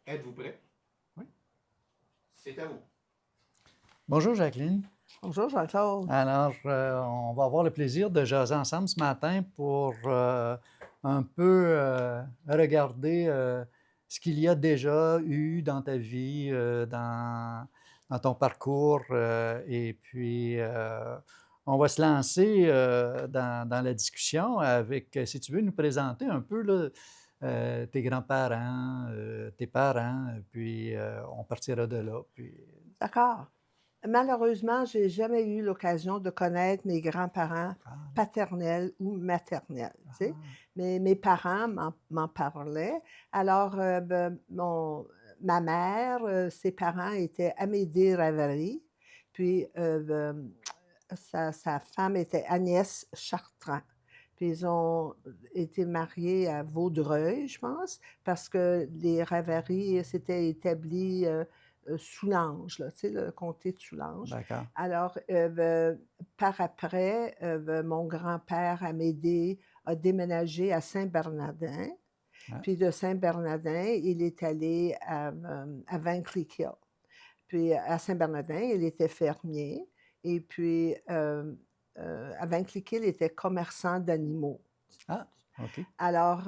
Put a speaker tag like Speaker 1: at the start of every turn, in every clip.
Speaker 1: Êtes-vous prêt?
Speaker 2: Oui.
Speaker 1: C'est à vous.
Speaker 2: Bonjour Jacqueline.
Speaker 3: Bonjour Jean-Claude.
Speaker 2: Alors, on va avoir le plaisir de jaser ensemble ce matin pour un peu regarder ce qu'il y a déjà eu dans ta vie, dans ton parcours. Et puis, on va se lancer dans la discussion avec, si tu veux, nous présenter un peu là, tes grands-parents, tes parents, puis on partira de là. Puis...
Speaker 3: D'accord. Malheureusement, j'ai jamais eu l'occasion de connaître mes grands-parents
Speaker 2: Ah,
Speaker 3: paternels ou maternels, tu sais.
Speaker 2: ah,
Speaker 3: Mais mes parents m'en parlaient. Alors, ma mère, ses parents étaient Amédée Ravary, puis sa femme était Agnès Chartrand. Puis ils ont été mariés à Vaudreuil, je pense, parce que les Ravary s'étaient établis Soulanges, là, tu sais, le comté de Soulanges.
Speaker 2: d'accord.
Speaker 3: Alors, par après, mon grand-père Amédée a déménagé à Saint-Bernardin.
Speaker 2: Ah,
Speaker 3: Puis de Saint-Bernardin, il est allé à Vankleek-Hill. Puis à Saint-Bernardin, il était fermier. Et puis à Vankleek-Hill, il était commerçant d'animaux.
Speaker 2: ah, OK.
Speaker 3: Alors,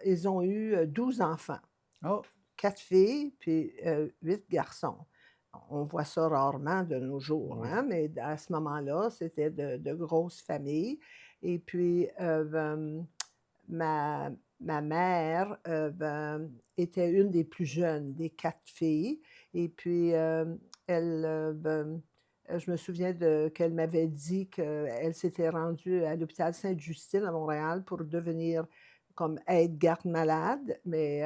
Speaker 3: ils ont eu 12 enfants.
Speaker 2: Oh,
Speaker 3: 4 filles, puis 8 garçons. On voit ça rarement de nos jours,
Speaker 2: oui.
Speaker 3: hein, mais à ce moment-là, c'était de grosses familles. Et puis, ma, ma mère était une des plus jeunes des 4 filles. Et puis, elle, je me souviens qu'elle m'avait dit qu'elle s'était rendue à l'hôpital Sainte-Justine à Montréal pour devenir comme aide-garde-malade, mais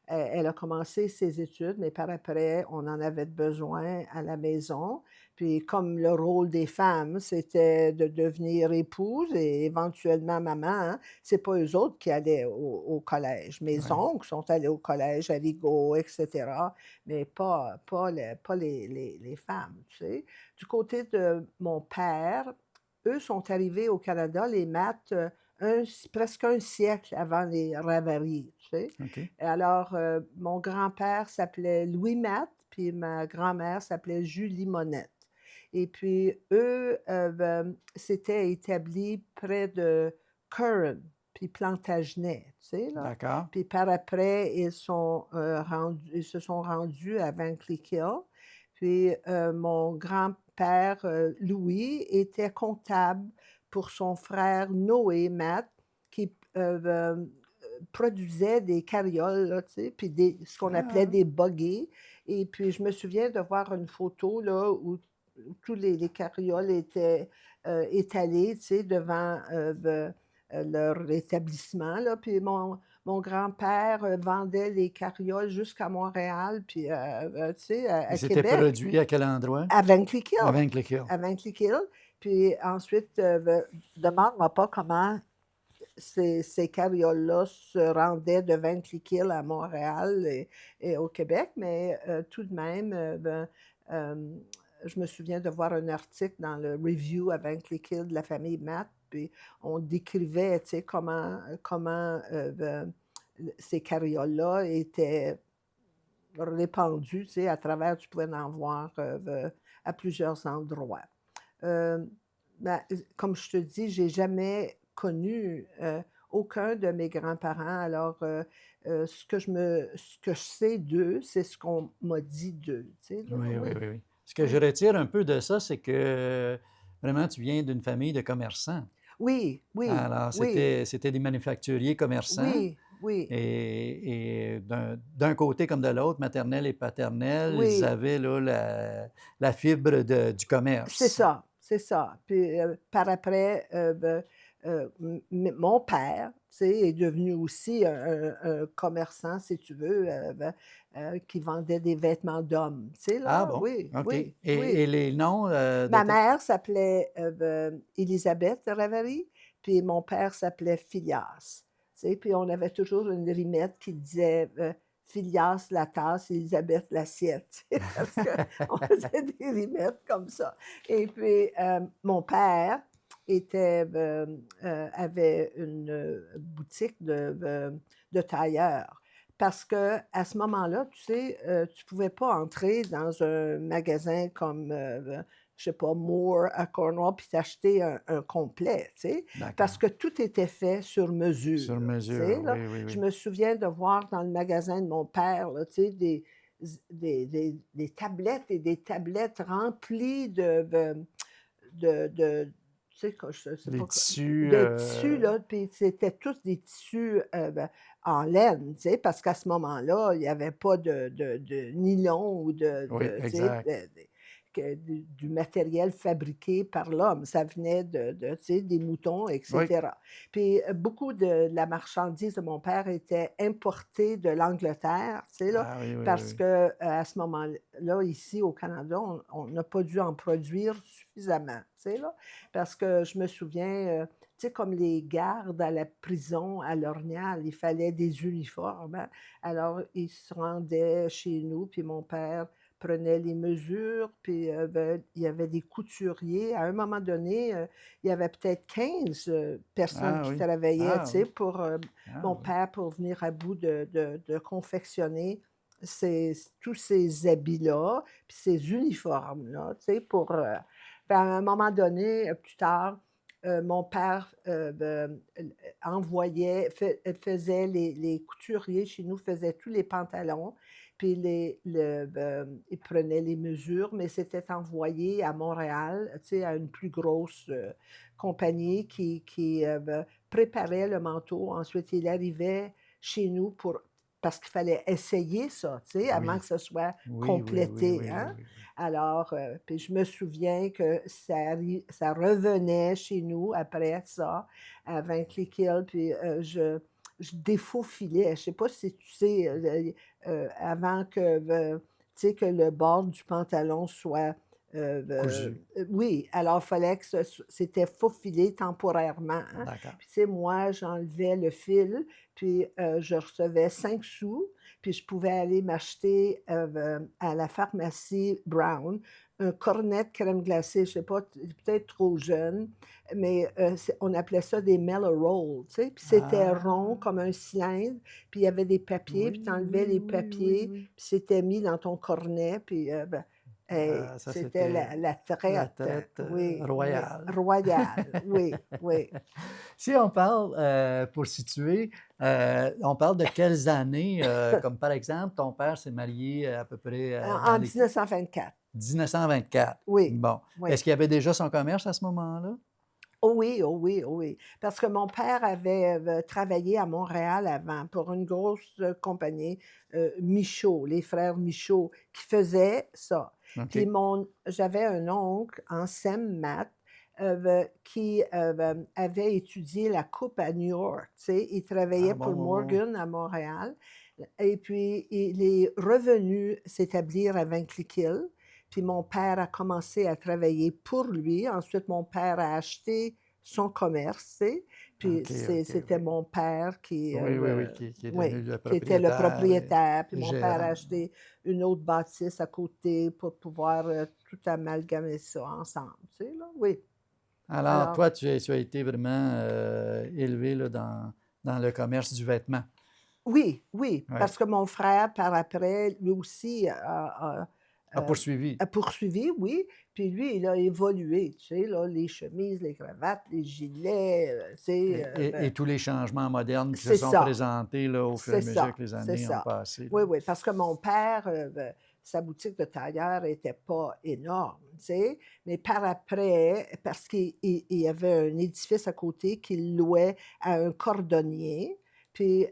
Speaker 3: elle a commencé ses études, mais par après, on en avait besoin à la maison. Puis comme le rôle des femmes, c'était de devenir épouse et éventuellement maman, hein, c'est pas eux autres qui allaient au collège. Mes
Speaker 2: Ouais.
Speaker 3: oncles sont allés au collège à Rigaud, etc., mais pas les femmes, tu sais. Du côté de mon père, eux sont arrivés au Canada, les maths, presque un siècle avant les Ravary, tu sais.
Speaker 2: OK.
Speaker 3: Et alors, mon grand-père s'appelait Louis Matt, puis ma grand-mère s'appelait Julie Monette. Et puis, eux s'étaient établis près de Curran, puis Plantagenet, tu sais, là.
Speaker 2: D'accord.
Speaker 3: Puis par après, ils se sont rendus à Vankleek Hill. Puis mon grand-père, Louis, était comptable pour son frère Noé Matt, qui produisait des carrioles, là, tu sais, puis ce qu'on appelait
Speaker 2: Ah,
Speaker 3: des buggies. Et puis, je me souviens de voir une photo là, où tous les carrioles étaient étalés, tu sais, devant leur établissement. Là. Puis mon grand-père vendait les carrioles jusqu'à Montréal, puis tu sais,
Speaker 2: il
Speaker 3: à
Speaker 2: s'était
Speaker 3: Québec,
Speaker 2: produit à quel endroit?
Speaker 3: à Vankleek
Speaker 2: À
Speaker 3: Hill.
Speaker 2: Vankleek Hill.
Speaker 3: À Vankleek Hill. Puis ensuite, demande-moi pas comment ces carrioles-là se rendaient de Vankleek Hill à Montréal et au Québec, mais tout de même, euh, je me souviens de voir un article dans le Review à Vankleek Hill de la famille Matt, puis on décrivait, tu sais, comment ces carrioles-là étaient répandues, tu sais, à travers, tu pouvais en voir à plusieurs endroits. Euh, ben, comme je te dis, j'ai jamais connu aucun de mes grands-parents. Alors, ce que je sais d'eux, c'est ce qu'on m'a dit d'eux. Tu sais, là,
Speaker 2: Oui, oui,
Speaker 3: oui,
Speaker 2: oui, oui. Ce que je
Speaker 3: oui,
Speaker 2: retire un peu de ça, c'est que vraiment, tu viens d'une famille de commerçants.
Speaker 3: oui, oui,
Speaker 2: Alors,
Speaker 3: oui,
Speaker 2: c'était des manufacturiers commerçants.
Speaker 3: oui, oui,
Speaker 2: Et d'un côté comme de l'autre, maternelle et paternelle, ils
Speaker 3: oui.
Speaker 2: avaient là, la fibre du
Speaker 3: C'est
Speaker 2: commerce.
Speaker 3: ça, c'est ça. Puis par après, mon père, tu sais, est devenu aussi un commerçant, si tu veux, qui vendait des vêtements d'hommes. Tu sais,
Speaker 2: Ah
Speaker 3: là,
Speaker 2: bon,
Speaker 3: oui,
Speaker 2: OK.
Speaker 3: oui,
Speaker 2: Et
Speaker 3: oui.
Speaker 2: les noms de
Speaker 3: Ma
Speaker 2: tes...
Speaker 3: mère s'appelait Élisabeth Ravary, puis mon père s'appelait Phileas. Tu sais, puis on avait toujours une rimette qui disait Phileas la tasse, Élisabeth l'assiette, tu sais, parce qu'on faisait des rimettes comme ça. Et puis mon père avait une boutique de tailleur. parce qu'à ce moment-là, tu sais, tu pouvais pas entrer dans un magasin comme, je sais pas, Moore à Cornwall puis t'acheter un complet, tu sais? Parce
Speaker 2: D'accord.
Speaker 3: que tout était fait sur
Speaker 2: Sur
Speaker 3: mesure, tu sais,
Speaker 2: mesure,
Speaker 3: là.
Speaker 2: oui, oui,
Speaker 3: Je
Speaker 2: oui.
Speaker 3: me souviens de voir dans le magasin de mon père, là, tu sais, des tablettes et des tablettes remplies de tu sais, je sais
Speaker 2: Les
Speaker 3: pas
Speaker 2: tissus,
Speaker 3: de tissus, là, puis c'était tous des tissus, en laine, tu sais, parce qu'à ce moment-là, il n'y avait pas de nylon ou
Speaker 2: oui,
Speaker 3: tu sais,
Speaker 2: exact.
Speaker 3: du matériel fabriqué par l'homme. Ça venait tu sais, des moutons et
Speaker 2: Oui.
Speaker 3: cetera. Puis, beaucoup de la marchandise de mon père était importée de l'Angleterre, tu sais, là,
Speaker 2: Ah oui, oui, oui,
Speaker 3: parce
Speaker 2: oui.
Speaker 3: que, à ce moment-là, ici au Canada, on n'a pas dû en produire suffisamment, tu sais, là. Parce que je me souviens, tu sais, comme les gardes à la prison à L'Ornial, il fallait des uniformes, hein. Alors, ils se rendaient chez nous, puis mon père prenait les mesures, puis, il y avait des couturiers. À un moment donné, il y avait peut-être 15 personnes
Speaker 2: Ah
Speaker 3: qui
Speaker 2: oui.
Speaker 3: travaillaient, tu
Speaker 2: Ah
Speaker 3: sais,
Speaker 2: oui.
Speaker 3: pour,
Speaker 2: Ah
Speaker 3: mon
Speaker 2: oui.
Speaker 3: père pour venir à bout de confectionner tous ces habits-là, puis ces uniformes-là, tu sais, pour, puis à un moment donné, plus tard, mon père, envoyait faisait les couturiers chez nous faisaient tous les pantalons, puis ils prenaient les mesures, mais c'était envoyé à Montréal, tu sais, à une plus grosse, compagnie qui préparait le manteau. Ensuite, il arrivait chez nous parce qu'il fallait essayer ça, tu sais, avant
Speaker 2: Oui.
Speaker 3: que ce soit
Speaker 2: Oui, oui, oui,
Speaker 3: complété,
Speaker 2: oui, oui,
Speaker 3: hein.
Speaker 2: oui, oui.
Speaker 3: Alors, puis je me souviens que ça revenait chez nous après ça, à Vankleek-Hill, puis, je défaufilais. Je sais pas si tu sais, avant tu sais, que le bord du pantalon soit,
Speaker 2: Cousu.
Speaker 3: oui, alors il fallait que c'était faufilé temporairement, hein.
Speaker 2: D'accord.
Speaker 3: Puis tu sais, moi, j'enlevais le fil, puis, je recevais 5 sous, puis je pouvais aller m'acheter, à la pharmacie Brown, un cornet de crème glacée. Je sais pas, tu peut-être trop jeune, mais, on appelait ça des Mellow Roll, tu sais? Puis c'était rond
Speaker 2: Ah!
Speaker 3: comme un cylindre, puis il y avait des papiers, puis tu
Speaker 2: Oui,
Speaker 3: enlevais
Speaker 2: oui,
Speaker 3: les
Speaker 2: oui, oui,
Speaker 3: papiers,
Speaker 2: oui.
Speaker 3: puis c'était mis dans ton cornet, puis, hey,
Speaker 2: Ah, ça,
Speaker 3: c'était
Speaker 2: c'était
Speaker 3: la
Speaker 2: la
Speaker 3: traite.
Speaker 2: traite,
Speaker 3: Oui, oui,
Speaker 2: royale.
Speaker 3: royale, oui, oui.
Speaker 2: Si on parle, pour situer, on parle de quelles années, comme par exemple, ton père s'est marié à peu près, dans
Speaker 3: En
Speaker 2: les
Speaker 3: 1924.
Speaker 2: 1924.
Speaker 3: Oui,
Speaker 2: Bon.
Speaker 3: oui.
Speaker 2: Est-ce qu'il y avait déjà son commerce à ce moment-là?
Speaker 3: Oh oui, oh oui, oh oui. Parce que mon père avait, travaillé à Montréal avant pour une grosse, compagnie, Michaud, les frères Michaud, qui faisaient ça. Puis
Speaker 2: OK.
Speaker 3: j'avais un oncle en SEM Math, qui, avait étudié la coupe à New York, tu sais. Il
Speaker 2: Ah
Speaker 3: travaillait
Speaker 2: bon,
Speaker 3: pour
Speaker 2: bon, bon.
Speaker 3: Morgan à Montréal et puis il est revenu s'établir à Vankleek-Hill. Puis mon père a commencé à travailler pour lui. Ensuite, mon père a acheté son commerce, tu sais. Puis
Speaker 2: OK, OK,
Speaker 3: c'était
Speaker 2: oui.
Speaker 3: mon père qui,
Speaker 2: Oui, oui, oui, qui est devenu
Speaker 3: oui,
Speaker 2: le
Speaker 3: qui était le
Speaker 2: propriétaire
Speaker 3: propriétaire. Puis
Speaker 2: et
Speaker 3: mon père a
Speaker 2: gérant.
Speaker 3: acheté une autre bâtisse à côté pour pouvoir, tout amalgamer ça ensemble, tu sais, là, oui.
Speaker 2: Alors,
Speaker 3: Alors
Speaker 2: toi, tu as été vraiment, élevé là, dans le commerce du vêtement.
Speaker 3: oui, oui,
Speaker 2: Oui.
Speaker 3: parce que mon frère, par après, lui aussi
Speaker 2: A
Speaker 3: heu,
Speaker 2: poursuivi.
Speaker 3: a poursuivi, oui, puis lui, il a évolué, tu sais, là, les chemises, les cravates, les gilets, tu sais,
Speaker 2: Et tous les changements modernes qui se
Speaker 3: c'est
Speaker 2: sont
Speaker 3: ça,
Speaker 2: présentés là, au fur et à mesure que les
Speaker 3: c'est
Speaker 2: années ont
Speaker 3: ça.
Speaker 2: passé, là.
Speaker 3: Oui, oui, parce que mon père, sa boutique de tailleur était pas énorme, tu sais, mais par après, parce qu'il y avait un édifice à côté qu'il louait à un cordonnier, puis,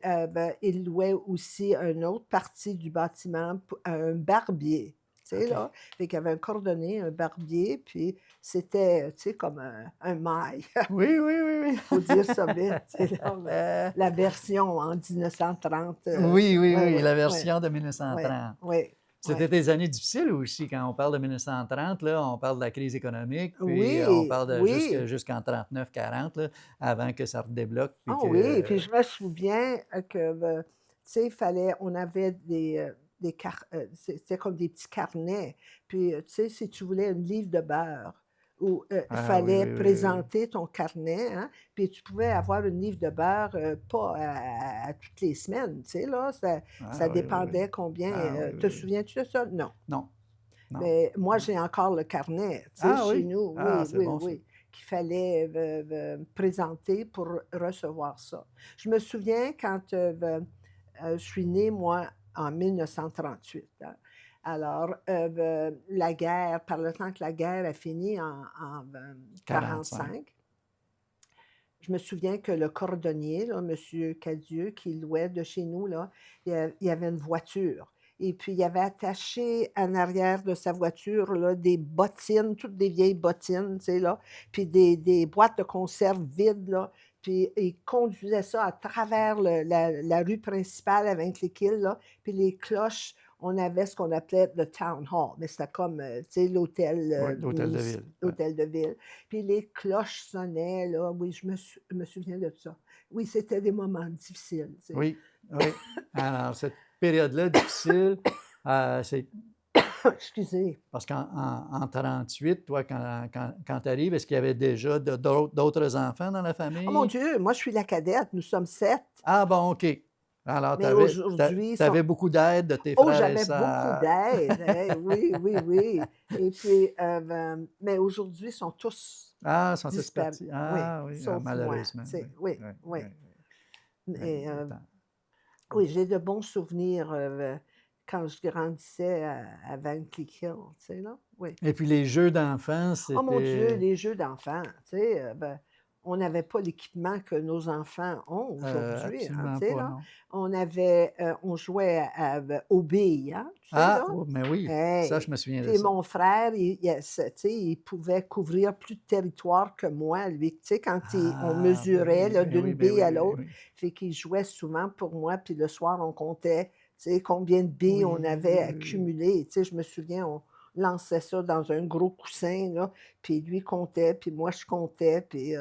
Speaker 3: il louait aussi une autre partie du bâtiment à un barbier, tu sais,
Speaker 2: OK.
Speaker 3: là. Fait qu'il y avait un cordonnier, un barbier, puis c'était, tu sais, comme un mail.
Speaker 2: Oui, oui, oui,
Speaker 3: Faut dire ça vite, tu sais, là, mais
Speaker 2: oui.
Speaker 3: la version en 1930,
Speaker 2: Oui, oui,
Speaker 3: ouais,
Speaker 2: oui,
Speaker 3: ouais,
Speaker 2: la
Speaker 3: ouais,
Speaker 2: version de
Speaker 3: ouais,
Speaker 2: 1930.
Speaker 3: ouais,
Speaker 2: C'était
Speaker 3: ouais.
Speaker 2: des années difficiles aussi quand on parle de 1930, là, on parle de la crise économique, puis on
Speaker 3: Oui,
Speaker 2: parle de
Speaker 3: oui.
Speaker 2: jusqu'en 39-40, là, avant que ça redébloque, puis
Speaker 3: Ah oui, puis
Speaker 2: que
Speaker 3: je me souviens, que, tu sais, on avait des c'était comme des petits carnets, puis, tu sais, si tu voulais une livre de beurre, où il
Speaker 2: Ah oui,
Speaker 3: fallait
Speaker 2: oui, oui, oui.
Speaker 3: présenter ton carnet, hein, puis tu pouvais avoir une livre de beurre, pas à toutes les semaines, tu sais, là, ça
Speaker 2: Ah oui, oui, oui.
Speaker 3: dépendait combien,
Speaker 2: Ah oui,
Speaker 3: te
Speaker 2: oui, oui.
Speaker 3: souviens-tu de ça? Non.
Speaker 2: Non, non,
Speaker 3: Mais moi,
Speaker 2: non.
Speaker 3: j'ai encore le carnet, tu sais,
Speaker 2: Ah
Speaker 3: chez
Speaker 2: oui?
Speaker 3: nous.
Speaker 2: Ah,
Speaker 3: Oui,
Speaker 2: c'est
Speaker 3: oui,
Speaker 2: bon ça.
Speaker 3: oui, qu'il fallait présenter pour recevoir ça. Je me souviens quand je suis née, moi, en 1938, hein. Alors, la guerre, par le temps que la guerre a fini en
Speaker 2: 45.
Speaker 3: 45, je me souviens que le cordonnier, là, M. Cadieux, qui louait de chez nous, là, il y avait une voiture. Et puis, il avait attaché en arrière de sa voiture là, des bottines, toutes des vieilles bottines, tu sais, là, puis des boîtes de conserve vides, là. Puis, il conduisait ça à travers la rue principale avec les quilles, là. Puis, les cloches, on avait ce qu'on appelait le town hall, mais c'était comme, tu sais, l'hôtel
Speaker 2: Oui, l'hôtel de ville. Ouais.
Speaker 3: l'hôtel de ville. Puis les cloches sonnaient, là. Oui, je me souviens de ça. Oui, c'était des moments difficiles, tu sais.
Speaker 2: Oui, oui. Alors, cette période-là difficile, c'est
Speaker 3: Excusez.
Speaker 2: parce qu'en 38, toi, quand tu arrives, est-ce qu'il y avait déjà d'autres enfants dans la
Speaker 3: Oh mon
Speaker 2: famille?
Speaker 3: Dieu, moi, je suis la cadette. Nous sommes 7.
Speaker 2: Ah bon, OK. Alors, tu
Speaker 3: Mais aujourd'hui,
Speaker 2: avais beaucoup d'aide de tes
Speaker 3: oh,
Speaker 2: frères et
Speaker 3: j'avais beaucoup
Speaker 2: sœurs.
Speaker 3: d'aide. Hein. Oui, oui, oui. Et puis, mais aujourd'hui, ils sont tous
Speaker 2: Ah, sont tous
Speaker 3: disparus.
Speaker 2: partis.
Speaker 3: Oui,
Speaker 2: Ah oui, ah,
Speaker 3: sauf moi.
Speaker 2: malheureusement,
Speaker 3: Tu
Speaker 2: oui.
Speaker 3: sais. Oui,
Speaker 2: Oui,
Speaker 3: oui.
Speaker 2: oui, oui. Mais
Speaker 3: Mais,
Speaker 2: attends.
Speaker 3: oui, j'ai de bons souvenirs quand je grandissais à Van Cleek Hill, tu sais, là. Oui.
Speaker 2: Et puis les jeux d'enfants,
Speaker 3: Oh mon Dieu,
Speaker 2: c'était
Speaker 3: les jeux d'enfants, tu sais, on n'avait pas l'équipement que nos enfants ont aujourd'hui, hein, tu
Speaker 2: absolument
Speaker 3: sais,
Speaker 2: pas,
Speaker 3: là.
Speaker 2: non.
Speaker 3: On jouait aux billes, hein, tu sais,
Speaker 2: Ah,
Speaker 3: là.
Speaker 2: oh, mais oui, ça, je
Speaker 3: Hey!
Speaker 2: me souviens de
Speaker 3: Puis
Speaker 2: ça.
Speaker 3: mon frère, tu sais, il pouvait couvrir plus de territoire que moi, lui, tu sais, quand on
Speaker 2: Ah,
Speaker 3: mesurait, là,
Speaker 2: ben
Speaker 3: d'une
Speaker 2: oui, ben
Speaker 3: bille
Speaker 2: oui,
Speaker 3: à
Speaker 2: ben
Speaker 3: l'autre.
Speaker 2: oui.
Speaker 3: Fait qu'il jouait souvent pour moi, puis le soir, on comptait, tu sais, combien de billes on
Speaker 2: Oui,
Speaker 3: avait
Speaker 2: oui, oui, oui.
Speaker 3: accumulées. Tu sais, je me souviens, on lançait ça dans un gros coussin, là, puis lui comptait, puis moi, je comptais, puis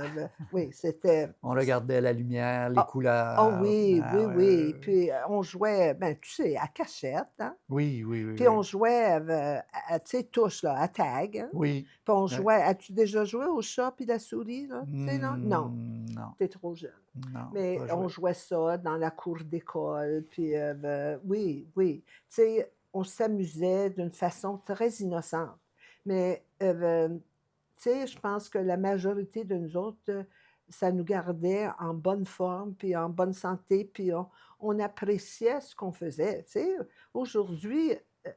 Speaker 3: oui, c'était
Speaker 2: On regardait la lumière, les
Speaker 3: ah ah
Speaker 2: couleurs.
Speaker 3: oui, oui,
Speaker 2: Ah, ouais, ouais,
Speaker 3: oui.
Speaker 2: ouais, ouais.
Speaker 3: Puis, on jouait, ben, tu sais, à cachette, hein.
Speaker 2: Oui, oui, oui,
Speaker 3: Puis on
Speaker 2: oui.
Speaker 3: jouait tu sais, touche, là, à tag, hein.
Speaker 2: Oui.
Speaker 3: Puis on
Speaker 2: Ouais.
Speaker 3: jouait as-tu déjà joué au chat puis la souris, là? Tu sais, non? Non,
Speaker 2: Non,
Speaker 3: tu es trop jeune.
Speaker 2: non,
Speaker 3: Mais
Speaker 2: pas
Speaker 3: on
Speaker 2: joué.
Speaker 3: jouait ça dans la cour d'école, puis oui, oui. Tu sais, on s'amusait d'une façon très innocente. Mais tu sais, je pense que la majorité de nous autres, ça nous gardait en bonne forme, puis en bonne santé, puis on appréciait ce qu'on faisait, tu sais. Aujourd'hui,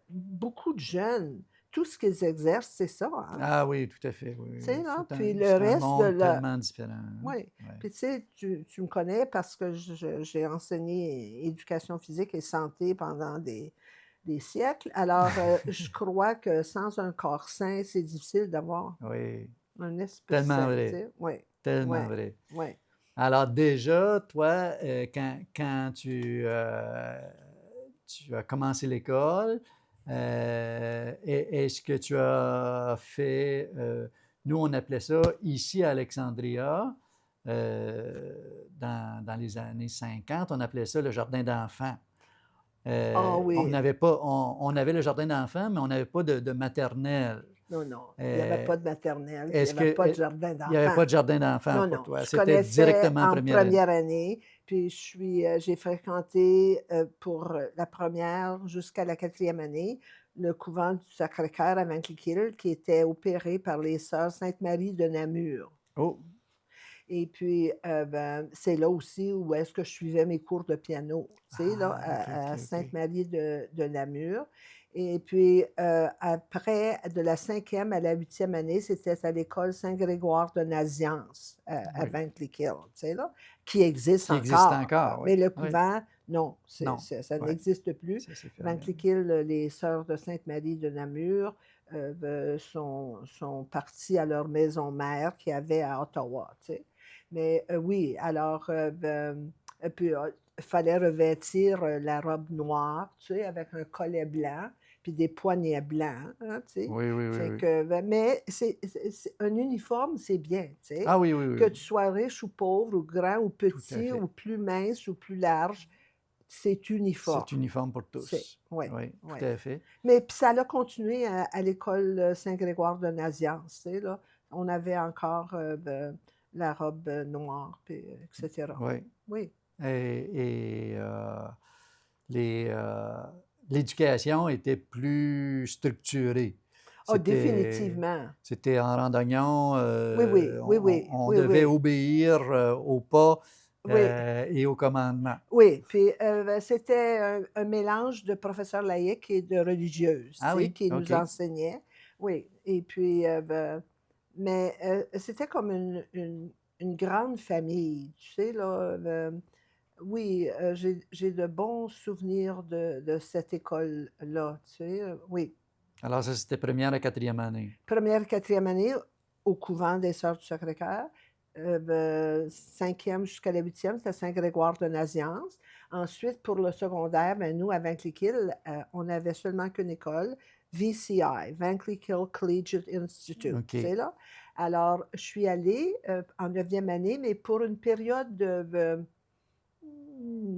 Speaker 3: beaucoup de jeunes, tout ce qu'ils exercent, c'est ça, hein,
Speaker 2: Ah oui, tout à fait, oui,
Speaker 3: tu
Speaker 2: oui,
Speaker 3: sais,
Speaker 2: oui.
Speaker 3: là?
Speaker 2: C'est
Speaker 3: Puis le
Speaker 2: c'est un
Speaker 3: reste de
Speaker 2: monde
Speaker 3: la
Speaker 2: tellement différent, hein.
Speaker 3: oui.
Speaker 2: Ouais.
Speaker 3: Puis tu sais, tu me connais parce que j'ai enseigné éducation physique et santé pendant des siècles. Alors, je crois que sans un corps sain, c'est difficile d'avoir
Speaker 2: Oui,
Speaker 3: un esprit
Speaker 2: tellement
Speaker 3: sain, tu
Speaker 2: vrai,
Speaker 3: sais? Oui, oui,
Speaker 2: tellement vrai.
Speaker 3: oui.
Speaker 2: Alors déjà, toi, quand tu as commencé l'école, est-ce que tu as fait, nous on appelait ça ici à Alexandria, dans les années 50, on appelait ça le jardin d'enfants.
Speaker 3: Ah
Speaker 2: On
Speaker 3: oui,
Speaker 2: n'avait pas, on avait le jardin d'enfants, mais on n'avait pas de maternelle.
Speaker 3: non, non, il n'y avait
Speaker 2: Euh,
Speaker 3: pas de maternelle, puis il n'y
Speaker 2: est-ce
Speaker 3: avait
Speaker 2: que,
Speaker 3: pas de jardin
Speaker 2: il n'y avait
Speaker 3: d'enfants.
Speaker 2: pas de jardin d'enfants
Speaker 3: Non,
Speaker 2: pour
Speaker 3: non,
Speaker 2: toi?
Speaker 3: je
Speaker 2: C'était
Speaker 3: connaissais
Speaker 2: directement
Speaker 3: en
Speaker 2: première année.
Speaker 3: première année, puis j'ai fréquenté pour la première jusqu'à la 4e année le couvent du Sacré-Cœur à Ventliquille qui était opéré par les sœurs Sainte-Marie de Namur.
Speaker 2: Oh,
Speaker 3: Et puis, c'est là aussi où est-ce que je suivais mes cours de piano, tu sais, là,
Speaker 2: ah, OK, OK,
Speaker 3: à
Speaker 2: OK.
Speaker 3: Sainte-Marie de Namur. Et puis, après, de la 5e à la 8e année, c'était à l'école Saint-Grégoire de Nazianze, à
Speaker 2: Oui.
Speaker 3: Ventliquille, tu sais, là, qui existe
Speaker 2: Qui existe
Speaker 3: encore.
Speaker 2: encore, oui.
Speaker 3: Mais le
Speaker 2: Oui.
Speaker 3: couvent, non,
Speaker 2: Non.
Speaker 3: ça
Speaker 2: Oui.
Speaker 3: n'existe plus.
Speaker 2: Ça s'est fermé.
Speaker 3: Ventliquille, les sœurs de Sainte-Marie de Namur sont parties à leur maison mère qu'il y avait à Ottawa, tu sais. Mais oui, alors, puis, il fallait revêtir la robe noire, tu sais, avec un collet blanc, puis des poignets blancs, hein, tu sais.
Speaker 2: Oui, oui, oui,
Speaker 3: Fait
Speaker 2: oui.
Speaker 3: que, mais un uniforme, c'est bien, tu sais.
Speaker 2: Ah oui, oui,
Speaker 3: Que
Speaker 2: oui.
Speaker 3: tu sois riche ou pauvre, ou grand ou
Speaker 2: Tout à
Speaker 3: petit, ou
Speaker 2: fait.
Speaker 3: plus mince ou plus large, c'est
Speaker 2: C'est
Speaker 3: uniforme.
Speaker 2: uniforme pour
Speaker 3: C'est,
Speaker 2: tous.
Speaker 3: oui,
Speaker 2: Oui,
Speaker 3: oui.
Speaker 2: tout à fait.
Speaker 3: Mais puis ça a continué à l'école Saint-Grégoire de Nazianze, tu sais, là. On avait encore la robe noire, puis, etc.
Speaker 2: Oui.
Speaker 3: Oui.
Speaker 2: Et l'éducation était plus structurée.
Speaker 3: Ah,
Speaker 2: C'était,
Speaker 3: définitivement.
Speaker 2: c'était en randonnion,
Speaker 3: Oui, oui, oui, oui,
Speaker 2: on
Speaker 3: oui,
Speaker 2: devait
Speaker 3: oui.
Speaker 2: obéir au pas
Speaker 3: Oui,
Speaker 2: et au commandement.
Speaker 3: oui. Puis c'était un mélange de professeurs laïcs et de religieuses, tu
Speaker 2: Ah
Speaker 3: sais,
Speaker 2: oui,
Speaker 3: qui
Speaker 2: OK.
Speaker 3: nous enseignaient. Oui. Et puis, mais c'était comme une grande famille, tu sais, là. Oui, j'ai de bons souvenirs de cette école-là, tu sais, oui.
Speaker 2: Alors ça, c'était première à quatrième année.
Speaker 3: Première, quatrième année au couvent des Sœurs du Sacré-Cœur. Cinquième jusqu'à la huitième, c'était Saint-Grégoire de Nazianze. Ensuite, pour le secondaire, ben, nous, à Vankleekil, on n'avait seulement qu'une école, VCI, Vankleekil Collegiate Institute.
Speaker 2: OK.
Speaker 3: Tu sais, là? Alors, je suis allée en neuvième année, mais pour une période de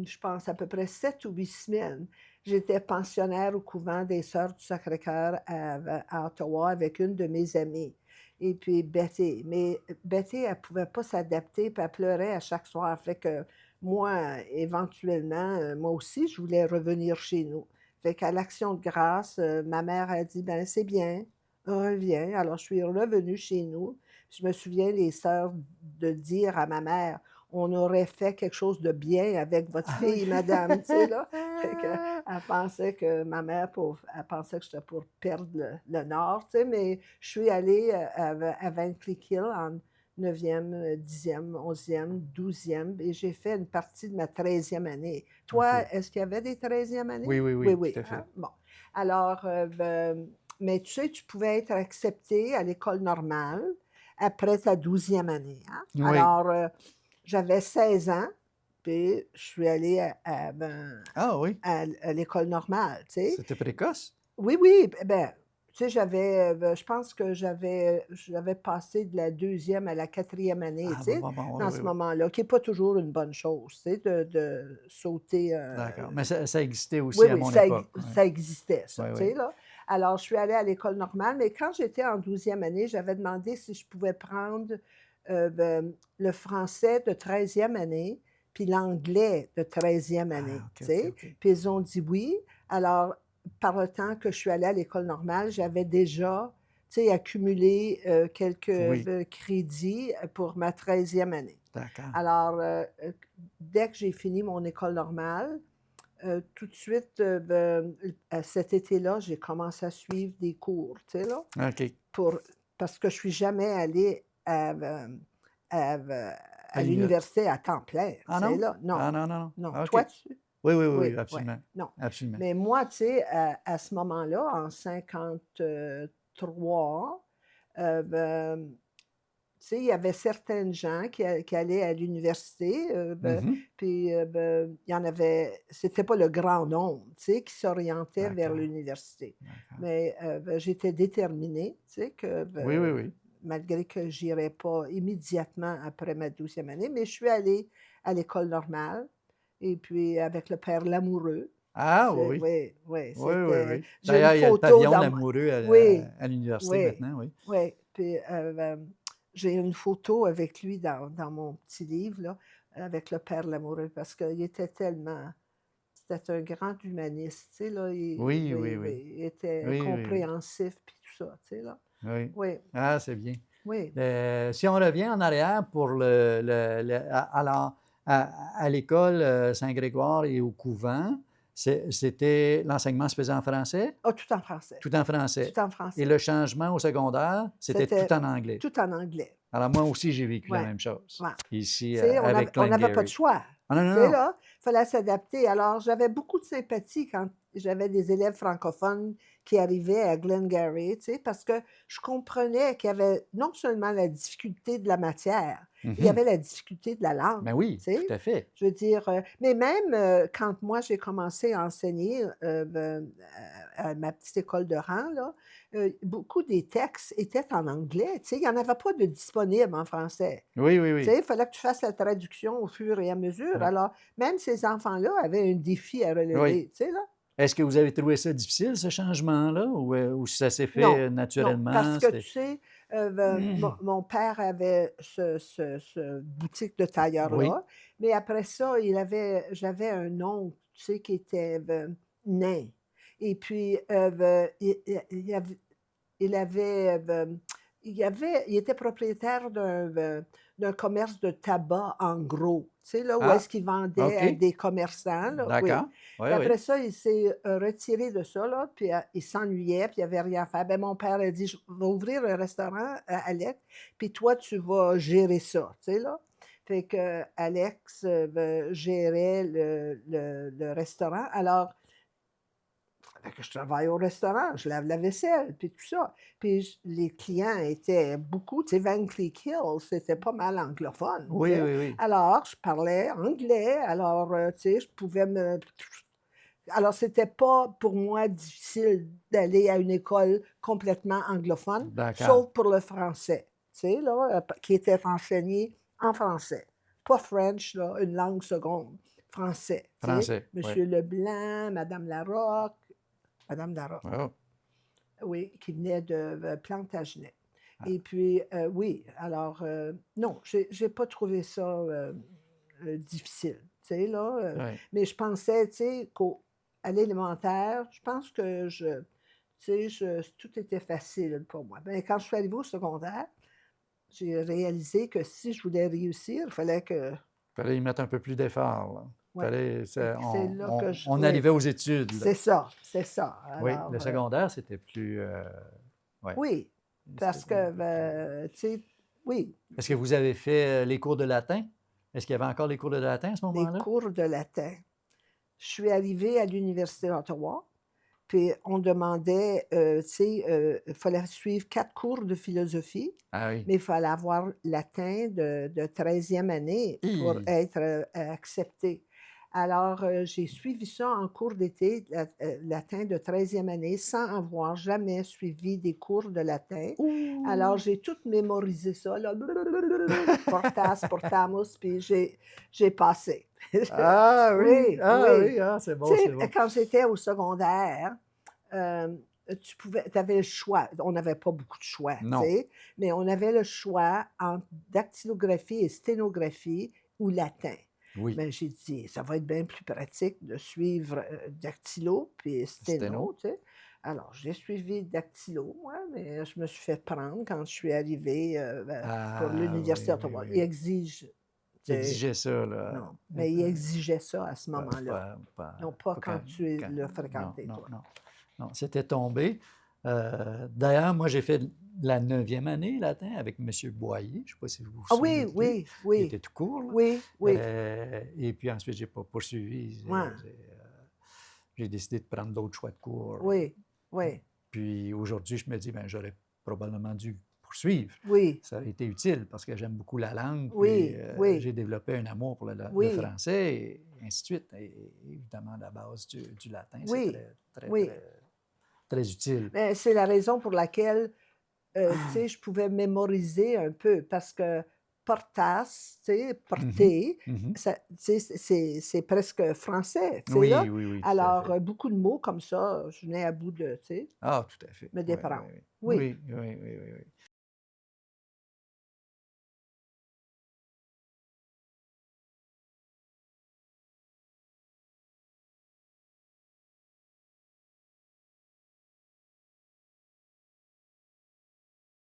Speaker 3: je pense, à peu près 7 ou 8 semaines. J'étais pensionnaire au couvent des Sœurs du Sacré-Cœur à Ottawa avec une de mes amies. Et puis Betty. Mais Betty, elle ne pouvait pas s'adapter, puis elle pleurait à chaque soir. Fait que moi, éventuellement, moi aussi, je voulais revenir chez nous. Fait qu'à l'Action de grâce, ma mère a dit, ben c'est bien, reviens. Alors, je suis revenue chez nous. Je me souviens, les sœurs, de dire à ma mère, on aurait fait quelque chose de bien avec votre
Speaker 2: Ah oui.
Speaker 3: fille, madame, tu sais, là. Fait que, elle pensait que ma mère, elle pensait que j'étais pour perdre le nord, tu sais, mais je suis allée à Vankleekil en 9e, 10e, 11e, 12e, et j'ai fait une partie de ma 13e année. Toi,
Speaker 2: OK.
Speaker 3: est-ce qu'il y avait des 13e années?
Speaker 2: Oui, oui,
Speaker 3: Oui,
Speaker 2: oui,
Speaker 3: oui.
Speaker 2: tout à fait.
Speaker 3: Hein? Bon. Alors, mais tu sais, tu pouvais être accepté à l'école normale après ta 12e année. Hein?
Speaker 2: Oui.
Speaker 3: Alors, j'avais 16 ans, puis je suis allée
Speaker 2: Ah oui,
Speaker 3: à l'école normale, tu sais.
Speaker 2: c'était précoce.
Speaker 3: Oui, oui, ben, tu sais, je pense que j'avais passé de la 2e à la 4e année,
Speaker 2: Ah
Speaker 3: tu
Speaker 2: bon,
Speaker 3: sais,
Speaker 2: bon, bon, oui,
Speaker 3: dans
Speaker 2: oui,
Speaker 3: ce
Speaker 2: oui.
Speaker 3: moment-là, qui n'est pas toujours une bonne chose, tu sais, de sauter.
Speaker 2: D'accord. Mais ça existait
Speaker 3: Oui,
Speaker 2: aussi à
Speaker 3: oui,
Speaker 2: mon époque. Oui,
Speaker 3: ça existait, ça,
Speaker 2: oui,
Speaker 3: tu
Speaker 2: oui.
Speaker 3: sais, là. Alors, je suis allée à l'école normale, mais quand j'étais en 12e année, j'avais demandé si je pouvais prendre le français de 13e année, puis l'anglais de 13e année,
Speaker 2: Ah, OK,
Speaker 3: tu
Speaker 2: OK,
Speaker 3: sais.
Speaker 2: OK.
Speaker 3: Puis ils ont dit oui. Alors, par le temps que je suis allée à l'école normale, j'avais déjà, tu sais, accumulé quelques
Speaker 2: Oui,
Speaker 3: crédits pour ma 13e année.
Speaker 2: d'accord.
Speaker 3: Alors, dès que j'ai fini mon école normale, tout de suite, cet été-là, j'ai commencé à suivre des cours, tu sais, là,
Speaker 2: OK.
Speaker 3: pour, parce que je suis jamais allée à,
Speaker 2: À
Speaker 3: à
Speaker 2: l'univers.
Speaker 3: l'université à temps plein, tu
Speaker 2: Ah
Speaker 3: sais,
Speaker 2: non?
Speaker 3: là. Non,
Speaker 2: Ah non, non, non.
Speaker 3: non.
Speaker 2: Ah, OK.
Speaker 3: Toi, tu...
Speaker 2: Oui, oui, oui,
Speaker 3: Oui,
Speaker 2: oui,
Speaker 3: oui,
Speaker 2: absolument.
Speaker 3: non.
Speaker 2: Absolument.
Speaker 3: Mais moi, tu sais, à ce moment-là, en 53, ben, tu sais, il y avait certaines gens qui allaient à l'université,
Speaker 2: Mhm.
Speaker 3: puis il y en avait, c'était pas le grand nombre, tu sais, qui s'orientait vers
Speaker 2: D'accord,
Speaker 3: l'université.
Speaker 2: d'accord.
Speaker 3: Mais j'étais déterminée, tu sais, que
Speaker 2: Oui, oui, oui.
Speaker 3: malgré que j'irais pas immédiatement après ma 12e année, mais je suis allée à l'école normale, et puis avec le père Lamoureux.
Speaker 2: Ah oui,
Speaker 3: Oui, oui,
Speaker 2: oui, oui,
Speaker 3: c'était,
Speaker 2: oui.
Speaker 3: j'ai une
Speaker 2: D'ailleurs, il y a le
Speaker 3: photo
Speaker 2: pavillon
Speaker 3: dans,
Speaker 2: Lamoureux
Speaker 3: oui,
Speaker 2: à l'université
Speaker 3: oui,
Speaker 2: maintenant, oui.
Speaker 3: oui. Puis j'ai une photo avec lui dans mon petit livre, là, avec le père Lamoureux, parce qu'il était tellement. C'était un grand humaniste, tu sais, là.
Speaker 2: Oui,
Speaker 3: Oui,
Speaker 2: oui, oui.
Speaker 3: oui, il était
Speaker 2: Oui, oui, oui.
Speaker 3: compréhensif, puis tout ça, tu sais, là.
Speaker 2: Oui.
Speaker 3: Oui,
Speaker 2: Ah, c'est bien.
Speaker 3: oui.
Speaker 2: Si on revient en arrière pour à l'école Saint-Grégoire et au couvent, c'était l'enseignement se faisait en français,
Speaker 3: Ah, tout en français.
Speaker 2: tout en français.
Speaker 3: Tout en
Speaker 2: Et
Speaker 3: français.
Speaker 2: le changement au secondaire, c'était tout
Speaker 3: C'était
Speaker 2: en anglais.
Speaker 3: tout en anglais.
Speaker 2: Alors moi aussi, j'ai vécu la
Speaker 3: Ouais,
Speaker 2: même chose
Speaker 3: ouais.
Speaker 2: ici
Speaker 3: Tu sais,
Speaker 2: avec
Speaker 3: on n'avait pas de
Speaker 2: Glengarry.
Speaker 3: choix.
Speaker 2: Ah non,
Speaker 3: Tu
Speaker 2: non,
Speaker 3: sais,
Speaker 2: non.
Speaker 3: là, il fallait s'adapter. Alors, j'avais beaucoup de sympathie quand j'avais des élèves francophones qui arrivaient à Glengarry, tu sais, parce que je comprenais qu'il y avait non seulement la difficulté de la matière, il y
Speaker 2: Mhm.
Speaker 3: avait la difficulté de la langue,
Speaker 2: Ben oui,
Speaker 3: tu
Speaker 2: tout
Speaker 3: sais.
Speaker 2: à fait.
Speaker 3: Je veux dire, mais même quand moi j'ai commencé à enseigner à ma petite école de rang, là, beaucoup des textes étaient en anglais, tu sais, il n'y en avait pas de disponible en français.
Speaker 2: Oui, oui,
Speaker 3: Tu sais,
Speaker 2: oui.
Speaker 3: il fallait que tu fasses la traduction au fur et à mesure.
Speaker 2: Oui.
Speaker 3: Alors, même ces enfants-là avaient un défi à
Speaker 2: Oui.
Speaker 3: relever, tu sais, là.
Speaker 2: Est-ce que vous avez trouvé ça difficile, ce changement-là, ou ça s'est
Speaker 3: Non,
Speaker 2: fait
Speaker 3: non, parce
Speaker 2: naturellement?
Speaker 3: que tu sais, Mon père avait ce boutique de
Speaker 2: Oui.
Speaker 3: tailleur-là, mais après ça, j'avais un oncle, tu sais, qui était nain. Et puis, il avait, il était propriétaire d'un commerce de tabac en gros, tu sais, là, où
Speaker 2: Ah,
Speaker 3: est-ce qu'il vendait à
Speaker 2: OK.
Speaker 3: des commerçants, là, oui.
Speaker 2: D'accord. Oui,
Speaker 3: Puis
Speaker 2: oui.
Speaker 3: après ça, il s'est retiré de ça, là, puis il s'ennuyait, puis il avait rien à faire. Ben, mon père a dit: «Je vais ouvrir un restaurant, Alex, puis toi, tu vas gérer ça», tu sais, là. Fait que Alex, gérait le restaurant. Alors, fait que je travaille au restaurant, je lave la vaisselle, puis tout ça. Puis les clients étaient beaucoup, tu sais, Van Cleek Hill, c'était pas mal anglophone, tu
Speaker 2: Oui,
Speaker 3: sais.
Speaker 2: oui, oui.
Speaker 3: Alors, je parlais anglais, alors, tu sais, je pouvais me... Alors, c'était pas pour moi difficile d'aller à une école complètement anglophone,
Speaker 2: D'accord.
Speaker 3: sauf pour le français, tu sais, là, qui était enseigné en français. Pas French, là, une langue seconde, français, tu sais.
Speaker 2: Français, oui.
Speaker 3: Monsieur Leblanc, Madame Larocque,
Speaker 2: Oh.
Speaker 3: oui, qui venait de Plantagenet.
Speaker 2: Ah,
Speaker 3: Et puis, oui, alors, non, j'ai pas trouvé ça difficile, tu sais, là.
Speaker 2: oui.
Speaker 3: Mais je pensais, tu sais, qu'à l'élémentaire, je pense que tu sais, tout était facile pour moi. Mais quand je suis arrivée au secondaire, j'ai réalisé que si je voulais réussir, il fallait que...
Speaker 2: Fallait y mettre un peu plus d'effort, là.
Speaker 3: Ouais.
Speaker 2: Fallait,
Speaker 3: Fait que c'est là que
Speaker 2: on
Speaker 3: oui,
Speaker 2: arrivait aux études, là.
Speaker 3: c'est ça, c'est ça.
Speaker 2: Oui,
Speaker 3: Alors,
Speaker 2: le secondaire, c'était plus, ouais,
Speaker 3: oui,
Speaker 2: c'était
Speaker 3: parce
Speaker 2: un
Speaker 3: que,
Speaker 2: peu plus.
Speaker 3: tu sais, oui,
Speaker 2: Est-ce que vous avez fait les cours de latin? Est-ce qu'il y avait encore les cours de latin à ce
Speaker 3: les
Speaker 2: moment-là?
Speaker 3: cours de latin. Je suis arrivée à l'Université d'Ottawa, puis on demandait, tu sais, il fallait suivre 4 cours de philosophie,
Speaker 2: Ah oui.
Speaker 3: mais il fallait avoir latin de 13e année pour
Speaker 2: Hi!
Speaker 3: être accepté. Alors, j'ai suivi ça en cours d'été, latin de 13e année, sans avoir jamais suivi des cours de latin. Alors,
Speaker 2: Ouh!
Speaker 3: j'ai tout mémorisé ça, là, portas, portamus, puis j'ai passé.
Speaker 2: Ah oui!
Speaker 3: Oui,
Speaker 2: Ah
Speaker 3: oui.
Speaker 2: oui! Ah, c'est
Speaker 3: Tu
Speaker 2: bon, c'est
Speaker 3: sais,
Speaker 2: bon.
Speaker 3: quand j'étais au secondaire, tu avais le choix. On n'avait pas beaucoup de choix, tu
Speaker 2: Non.
Speaker 3: sais, mais on avait le choix entre dactylographie et sténographie ou latin.
Speaker 2: Oui.
Speaker 3: Mais j'ai dit: «Ça va être bien plus pratique de suivre, dactylo puis
Speaker 2: Sténo.
Speaker 3: sténo», tu sais. Alors, j'ai suivi dactylo, moi, mais je me suis fait prendre quand je suis arrivée, pour
Speaker 2: Ah
Speaker 3: l'Université
Speaker 2: oui, oui,
Speaker 3: d'Ottawa. Ils
Speaker 2: oui.
Speaker 3: exigent, tu
Speaker 2: Il
Speaker 3: sais,
Speaker 2: exigeait ça, là.
Speaker 3: non, mais ils exigeaient ça à ce moment-là. Non, pas
Speaker 2: Pas
Speaker 3: quand tu
Speaker 2: quand
Speaker 3: l'as
Speaker 2: non,
Speaker 3: fréquenté,
Speaker 2: non,
Speaker 3: toi.
Speaker 2: non. Non, c'était tombé. D'ailleurs, moi, j'ai fait la 9e année latin avec monsieur Boyer. Je ne sais pas si vous vous
Speaker 3: Ah
Speaker 2: souvenez
Speaker 3: oui,
Speaker 2: de lui.
Speaker 3: oui,
Speaker 2: Il
Speaker 3: oui,
Speaker 2: était tout court, là.
Speaker 3: oui, oui,
Speaker 2: Et puis ensuite, j'ai pas poursuivi.
Speaker 3: ouais,
Speaker 2: J'ai décidé de prendre d'autres choix de cours.
Speaker 3: oui, oui,
Speaker 2: Puis aujourd'hui, je me dis, ben, j'aurais probablement dû poursuivre.
Speaker 3: oui,
Speaker 2: Ça a été utile parce que j'aime beaucoup la langue, puis
Speaker 3: oui, oui,
Speaker 2: j'ai développé un amour pour le
Speaker 3: oui,
Speaker 2: français, et ainsi de suite. Et évidemment, la base du latin, c'est
Speaker 3: oui,
Speaker 2: très, très,
Speaker 3: oui.
Speaker 2: très, très utile.
Speaker 3: Mais c'est la raison pour laquelle, tu sais, je pouvais mémoriser un peu parce que portas, tu sais,
Speaker 2: Mhm,
Speaker 3: porter,
Speaker 2: mhm.
Speaker 3: ça, tu sais, c'est presque français, tu sais, là.
Speaker 2: Oui, oui, oui, tout à
Speaker 3: Alors,
Speaker 2: fait.
Speaker 3: beaucoup de mots comme ça, je venais à bout de, tu sais,
Speaker 2: Ah, tout à fait.
Speaker 3: me
Speaker 2: Oui, oui,
Speaker 3: déprendre.
Speaker 2: oui.
Speaker 3: Oui,
Speaker 2: Oui, oui, oui, oui, oui.